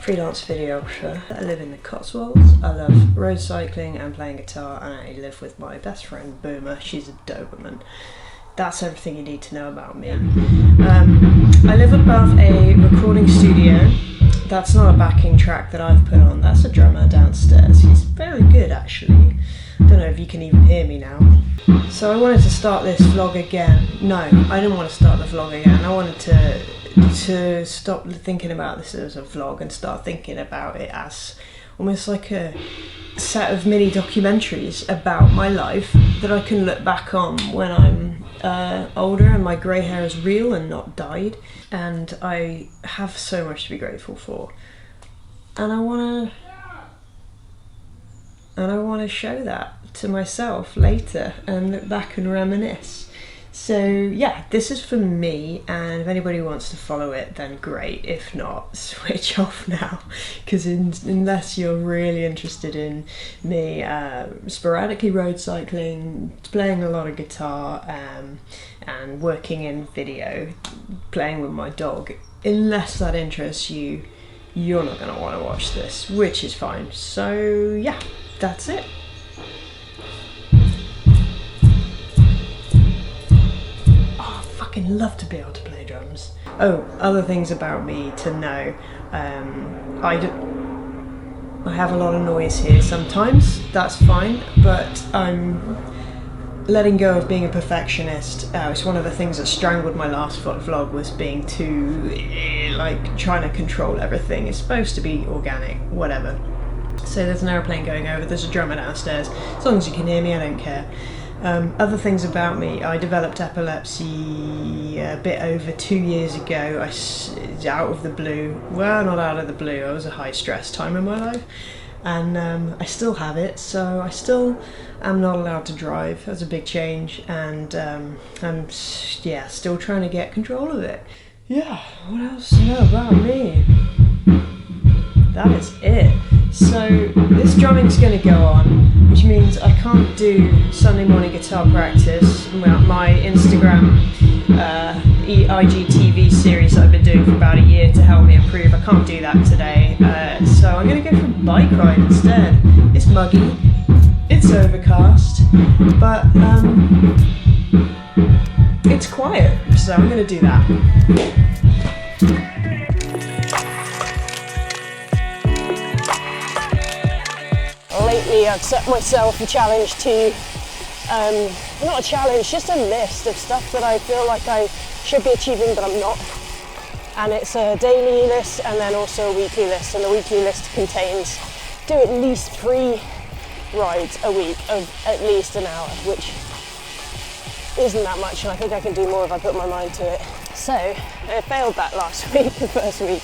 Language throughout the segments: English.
freelance videographer. I live in the Cotswolds. I love road cycling and playing guitar, and I live with my best friend Boomer. She's a Doberman. That's everything you need to know about me. I live above a recording studio. That's not a backing track that I've put on. That's a drummer downstairs. He's very good, actually. Don't know if you can even hear me now. So I wanted to start this vlog again. No, I didn't want to start the vlog again. I wanted to stop thinking about this as a vlog and start thinking about it as almost like a set of mini documentaries about my life that I can look back on when I'm older and my grey hair is real and not dyed, and I have so much to be grateful for, and I want to show that to myself later and look back and reminisce. So yeah, this is for me, and if anybody wants to follow it, then great. If not, switch off now, because unless you're really interested in me sporadically road cycling, playing a lot of guitar, and working in video, playing with my dog, unless that interests you, you're not going to want to watch this, which is fine. So yeah, that's it. Love to be able to play drums. Oh, other things about me to know. I have a lot of noise here sometimes, that's fine, but I'm letting go of being a perfectionist. It's one of the things that strangled my last vlog, was being too, trying to control everything. It's supposed to be organic, whatever. So there's an aeroplane going over, there's a drummer downstairs. As long as you can hear me, I don't care. Other things about me, I developed epilepsy a bit over 2 years ago. Out of the blue. Well, not out of the blue, it was a high stress time in my life, and I still have it, so I still am not allowed to drive. That's a big change, and I'm still trying to get control of it. Yeah, what else to know about me? That is it. So this drumming's going to go on, which means I can't do Sunday morning guitar practice. My Instagram IGTV series that I've been doing for about a year to help me improve, I can't do that today. So I'm going to go for a bike ride instead. It's muggy, it's overcast, but it's quiet, so I'm going to do that. Lately I've set myself a challenge to, not a challenge, just a list of stuff that I feel like I should be achieving but I'm not. And it's a daily list and then also a weekly list, and the weekly list contains do at least 3 rides a week of at least an hour, which isn't that much, and I think I can do more if I put my mind to it. So I failed that last week, the first week.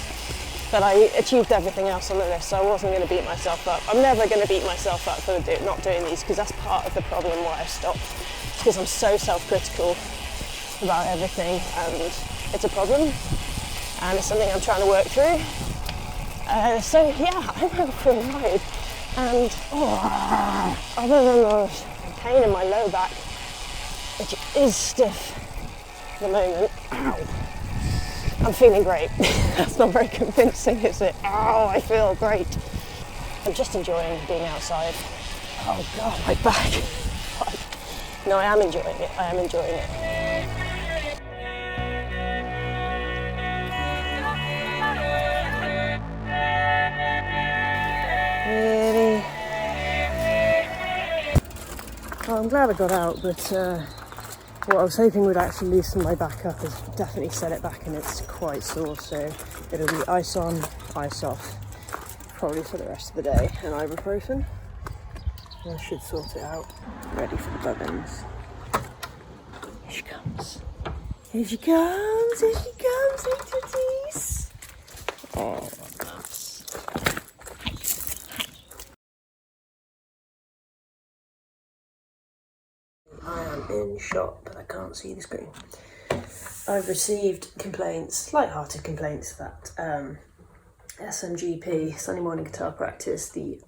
But I achieved everything else on the list, so I wasn't going to beat myself up. I'm never going to beat myself up for not doing these, because that's part of the problem why I stopped. It's because I'm so self-critical about everything, and it's a problem, and it's something I'm trying to work through. So yeah, I'm out for a ride, and other than the pain in my low back, which is stiff at the moment, I'm feeling great. That's not very convincing, is it? Oh, I feel great. I'm just enjoying being outside. Oh God, my back. No, I am enjoying it. I am enjoying it. Really? Well, I'm glad I got out, but what I was hoping would actually loosen my back up has definitely set it back, and it's quite sore, so it'll be ice on, ice off, probably for the rest of the day, and ibuprofen. I should sort it out. Ready for the buggins. Here she comes. Here she comes, here she comes, hey titties. Oh, nuts. I am in shot, but I can't see the screen. I've received complaints, light-hearted complaints, that SMGP, Sunday Morning Guitar Practice, the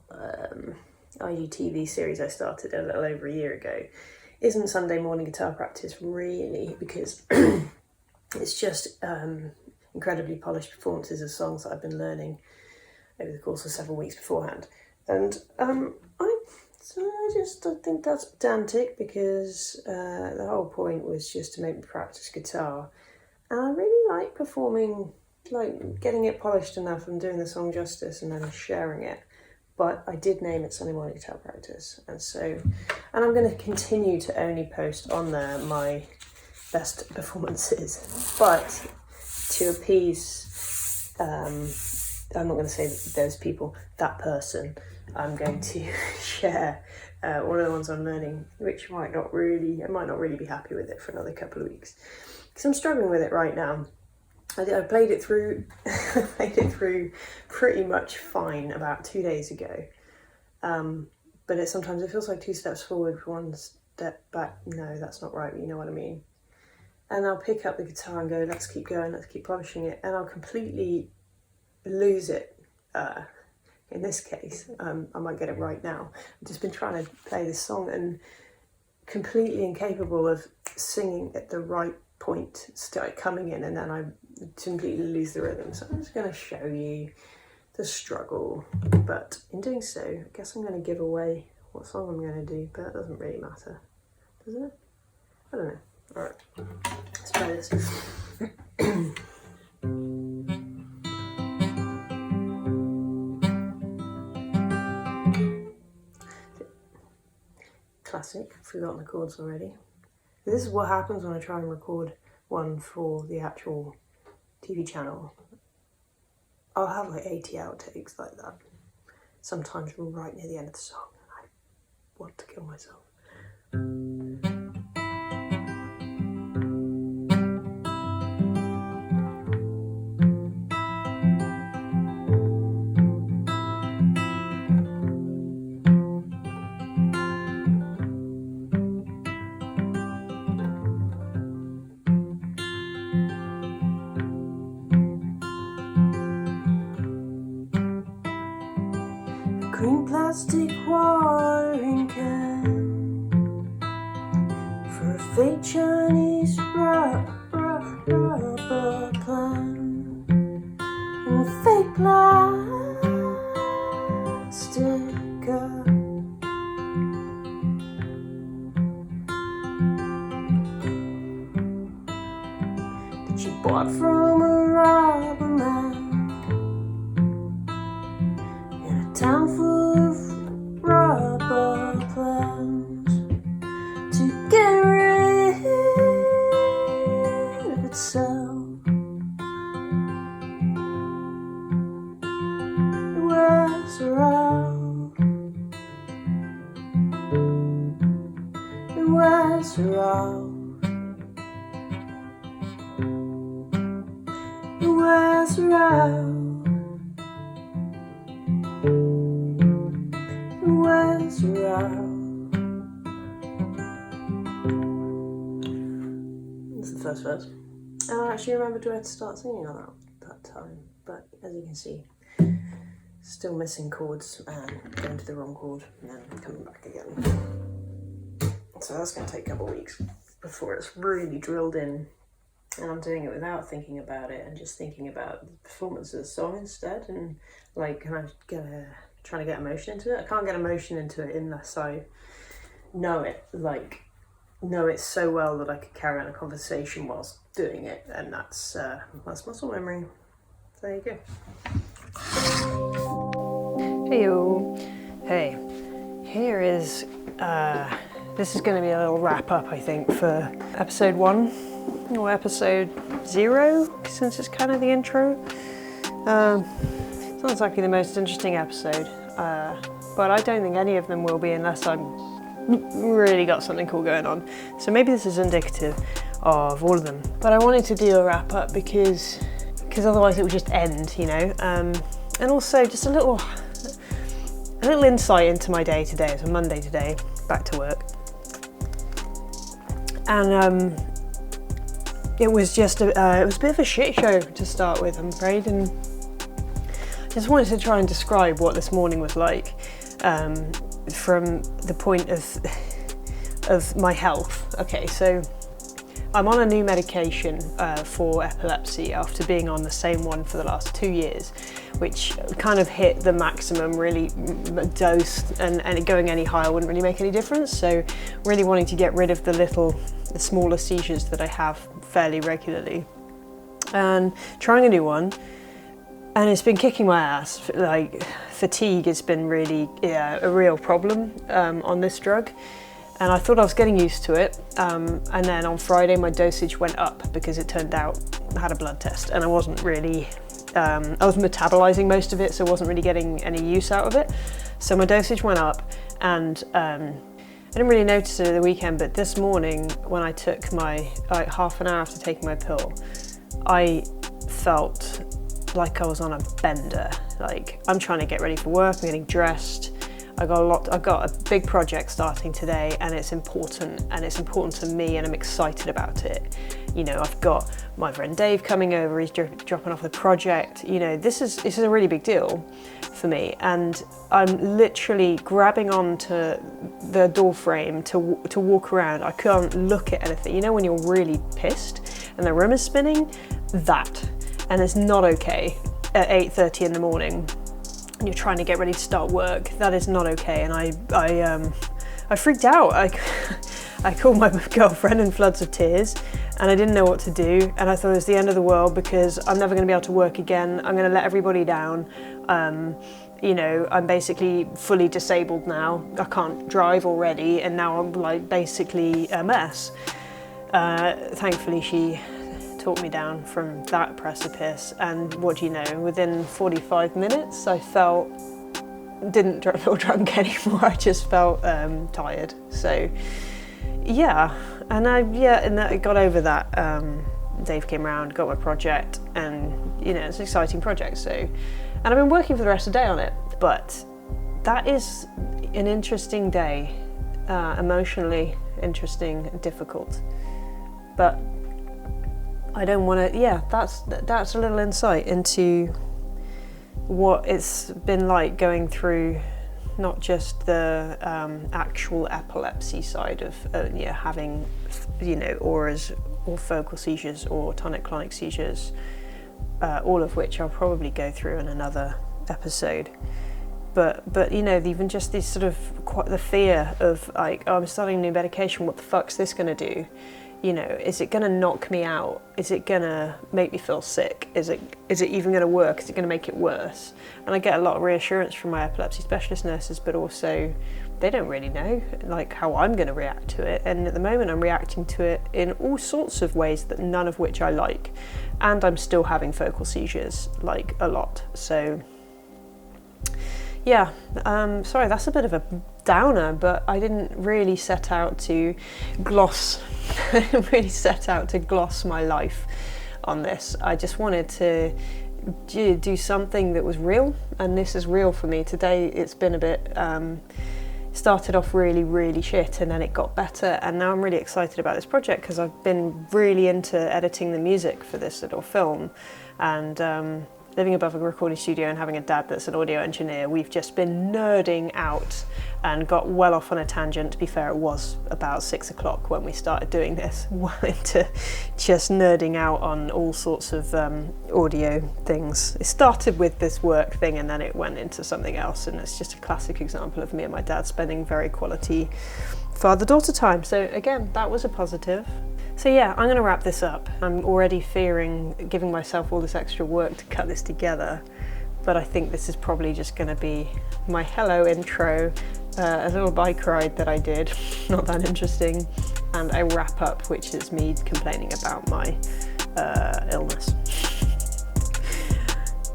IGTV series I started a little over a year ago, isn't Sunday morning guitar practice really, because it's just incredibly polished performances of songs that I've been learning over the course of several weeks beforehand. And I think that's pedantic, because the whole point was just to make me practice guitar. And I really like performing, like getting it polished enough and doing the song justice and then sharing it. But I did name it Sunday Morning Guitar Practice. And I'm going to continue to only post on there my best performances. But to appease, I'm not going to say those people, that person, I'm going to share one of the ones I'm learning, which I might not really be happy with it for another couple of weeks, because I'm struggling with it right now. I played it through pretty much fine about 2 days ago, but sometimes it feels like 2 steps forward, 1 step back. No, that's not right, but you know what I mean. And I'll pick up the guitar and go, let's keep going, let's keep polishing it, and I'll completely lose it. In this case, I might get it right now. I've just been trying to play this song and completely incapable of singing at the right point, start coming in, and then I completely lose the rhythm. So I'm just going to show you the struggle, but in doing so, I guess I'm going to give away what song I'm going to do, but that doesn't really matter, does it? I don't know. Alright, let's try this. Classic, forgotten the chords already. This is what happens when I try and record one for the actual TV channel. I'll have like 80 outtakes like that, sometimes right near the end of the song, and I want to kill myself. Green plastic watering can for a fake Chinese rubber plant, and a fake plastic cup that you bought from a rubber man in a town full of rubber plants to get rid of itself. It wears around, it wears around, it wears around. That's the first verse. And I actually remembered where to start singing on that time, but as you can see, still missing chords and going to the wrong chord and then coming back again. So that's going to take a couple of weeks before it's really drilled in, and I'm doing it without thinking about it and just thinking about the performance of the song instead, and like, can I trying to get emotion into it? I can't get emotion into it unless I know it so well that I could carry on a conversation whilst doing it, and that's muscle memory. So there you go. Heyo. Hey, here is this is going to be a little wrap up, I think, for episode 1 or episode 0, since it's kind of the intro. It's not exactly the most interesting episode, but I don't think any of them will be unless I'm really got something cool going on. So maybe this is indicative of all of them. But I wanted to do a wrap up because otherwise it would just end, you know. And also just a little insight into my day today. It's a Monday today, back to work, and it was just it was a bit of a shit show to start with, I'm afraid, and I just wanted to try and describe what this morning was like from the point of my health. Okay, so I'm on a new medication for epilepsy after being on the same one for the last 2 years, which kind of hit the maximum really dose, and going any higher wouldn't really make any difference. So really wanting to get rid of the smaller seizures that I have fairly regularly, and trying a new one. And it's been kicking my ass. Like, fatigue has been really a real problem on this drug. And I thought I was getting used to it. And then on Friday, my dosage went up because it turned out I had a blood test and I wasn't really, I was metabolizing most of it, so I wasn't really getting any use out of it. So my dosage went up, and I didn't really notice it at the weekend, but this morning when I took my, like half an hour after taking my pill, I felt like I was on a bender. Like, I'm trying to get ready for work, I'm getting dressed. I've got a big project starting today, and it's important to me, and I'm excited about it. You know, I've got my friend Dave coming over, he's dropping off the project. You know, this is a really big deal for me, and I'm literally grabbing onto the door frame to walk around. I can't look at anything. You know when you're really pissed and the room is spinning? That. And it's not okay at 8:30 in the morning. You're trying to get ready to start work. That is not okay. And I freaked out. I called my girlfriend in floods of tears, and I didn't know what to do. And I thought it was the end of the world because I'm never going to be able to work again. I'm going to let everybody down. You know, I'm basically fully disabled now. I can't drive already, and now I'm like basically a mess. Thankfully, she talked me down from that precipice, and what do you know, within 45 minutes I didn't feel drunk anymore. I just felt tired. So yeah, and I got over that. Dave came around, got my project, and you know, it's an exciting project. So, and I've been working for the rest of the day on it, but that is an interesting day, emotionally interesting and difficult, but I don't want to, yeah, that's a little insight into what it's been like going through not just the actual epilepsy side of having, you know, auras or focal seizures or tonic-clonic seizures, all of which I'll probably go through in another episode. But you know, even just this sort of the fear of like, oh, I'm starting a new medication, what the fuck's this going to do? You know, is it going to knock me out? Is it going to make me feel sick? Is it even going to work? Is it going to make it worse? And I get a lot of reassurance from my epilepsy specialist nurses, but also they don't really know like how I'm going to react to it. And at the moment I'm reacting to it in all sorts of ways, that none of which I like. And I'm still having focal seizures, like a lot. So yeah, sorry, that's a bit of a downer, but I didn't really set out to gloss my life on this. I just wanted to do something that was real, and this is real for me. Today it's been a bit, started off really, really shit, and then it got better, and now I'm really excited about this project because I've been really into editing the music for this little film, and living above a recording studio and having a dad that's an audio engineer, we've just been nerding out and got well off on a tangent. To be fair, it was about 6 o'clock when we started doing this, well into just nerding out on all sorts of audio things. It started with this work thing and then it went into something else, and it's just a classic example of me and my dad spending very quality father-daughter time. So again, that was a positive. So yeah, I'm going to wrap this up. I'm already fearing giving myself all this extra work to cut this together, but I think this is probably just going to be my hello intro, a little bike ride that I did, not that interesting, and a wrap up, which is me complaining about my illness.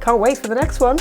Can't wait for the next one.